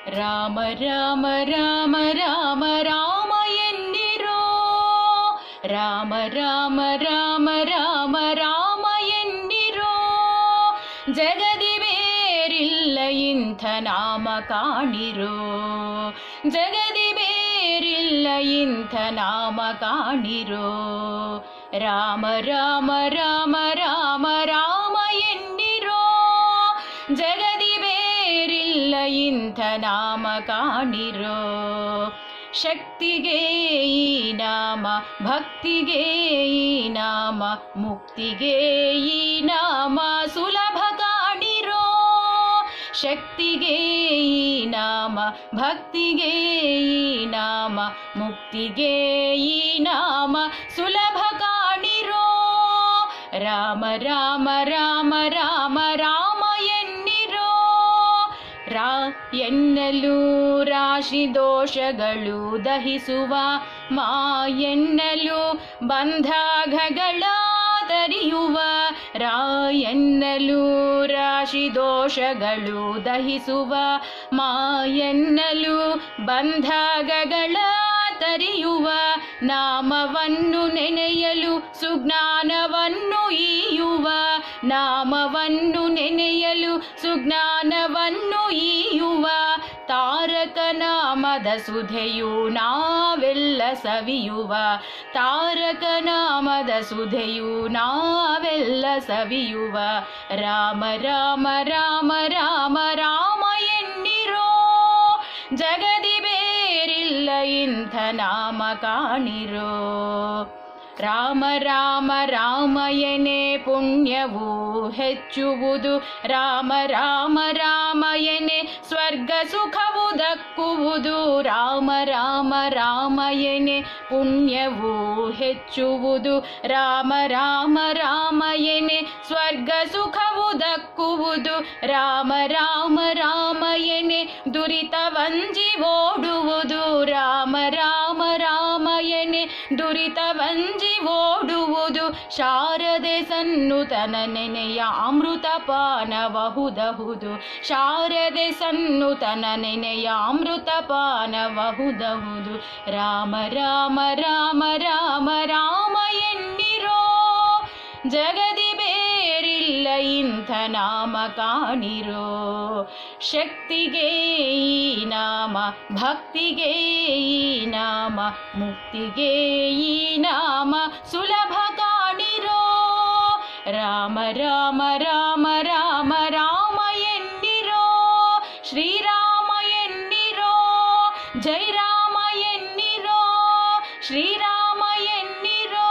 ರಾಮ ರಾಮ ರಾಮ ರಾಮ ರಾಮ ಎನ್ನಿರೋ, ರಾಮ ರಾಮ ರಾಮ ರಾಮ ರಾಮ ಎನ್ನಿರೋ. ಜಗದಿ ಬೇರಿಲ್ಲ ಇಂಥ ನಾಮ ಕಾಣಿರೋ, ಜಗದಿ ಬೇರಿಲ್ಲ ಇಂಥ ನಾಮ ಕಾಣಿರೋ. ರಾಮ ರಾಮ ರಾಮ ರಾಮ ರಾಮ ಎನ್ನಿರೋ, ಜಗದಿ ಬೇರಿಲ್ಲ ಇಂಥ ನಾಮ ಕಾಣಿರೋ. ಶಕ್ತಿಗೆ ಈ ನಾಮ, ಭಕ್ತಿಗೆ ಈ ನಾಮ, ಮುಕ್ತಿಗೆ ಈ ನಾಮ ಸುಲಭ ಕಾಣಿರೋ. ಶಕ್ತಿಗೆ ಈ ನಾಮ, ಭಕ್ತಿಗೆ ಈ ನಾಮ, ಮುಕ್ತಿಗೆ ಈ ನಾಮ ಸುಲಭ ಕಾಣಿರೋ. ರಾಮ ರಾಮ ರಾಮ ರಾಮ ರಾಮ ಎನ್ನಿರೋ. ರಾ ಎನ್ನಲು ರಾಶಿ ದೋಷಗಳು ದಹಿಸುವ, ಮಾ ಎನ್ನಲು ಬಂಧಗಳ ತರಿಯುವ. ರಾ ಎನ್ನಲು ರಾಶಿ ದೋಷಗಳು ದಹಿಸುವ, ಮಾ ಎನ್ನಲು ಬಂಧಗಳ ತರಿಯುವ. ನಾಮವನ್ನು ನೆನೆಯಲು ಸುಜ್ಞಾನವನ್ನು ಈಯುವ, ನಾಮವನ್ನು ನೆನೆಯಲು ಸುಜ್ಞಾನವನ್ನು ಈಯುವ. ತಾರಕ ನಾಮದ ಸುಧೆಯು ನಾವೆಲ್ಲ ಸವಿಯುವ, ತಾರಕ ನಾಮದ ಸುಧೆಯು ನಾವೆಲ್ಲ ಸವಿಯುವ. ರಾಮ ರಾಮ ರಾಮ ರಾಮ ರಾಮ ಎನ್ನಿರೋ, ಜಗದಿ ಬೇರಿಲ್ಲ ಇಂಥ ನಾಮ ಕಾಣಿರೋ. ರಾಮ ರಾಮ ರಾಮ ಎನೆ ಪುಣ್ಯವು ಹೆಚ್ಚುವುದು, ರಾಮ ರಾಮ ರಾಮ ಎನೆ ಸ್ವರ್ಗ ಸುಖವು ದಕ್ಕುವುದು. ರಾಮ ರಾಮ ರಾಮ ಎನೆ ಪುಣ್ಯವು ಹೆಚ್ಚುವುದು, ರಾಮ ರಾಮ ರಾಮ ಎನೆ ಸ್ವರ್ಗ ಸುಖವು ದಕ್ಕುವುದು. ರಾಮ ರಾಮ ರಾಮ ಎನೆ ದುರಿತವಂಜಿ ಓಡುವುದು, ರಾಮ ರಾಮ ರಾಮ ಎನೆ ದುರಿತವಂಜಿ ಓಡುವುದು. ಶಾರದೆ ಸನ್ನುತನ ನೆನೆಯ ಅಮೃತ ಪಾನಬಹುದಹುದು, ಶಾರದೆ ಸನ್ನುತನ ನೆನೆಯ ಅಮೃತ ಪಾನಬಹುದಹುದು. ರಾಮ ರಾಮ ರಾಮ ರಾಮ ರಾಮ ಎನ್ನಿರೋ, ಜಗದಿ ಬೇರಿಲ್ಲ ಇಂಥ ನಾಮ ಕಾಣಿರೋ. ಶಕ್ತಿಗೆ ಈ ನಾಮ, ಭಕ್ತಿಗೆ ಈ ನಾಮ, ಮುಕ್ತಿಗೆ ಈ ನಾಮ ಸುಲಭ ಕಾಣಿರೋ. ರಾಮ ರಾಮ ರಾಮ ರಾಮ ರಾಮ ಎನ್ನಿರೋ, ಶ್ರೀರಾಮ ಎನ್ನಿರೋ, ಜೈ ರಾಮ ಎನ್ನಿರೋ, ಶ್ರೀರಾಮ ಎನ್ನಿರೋ.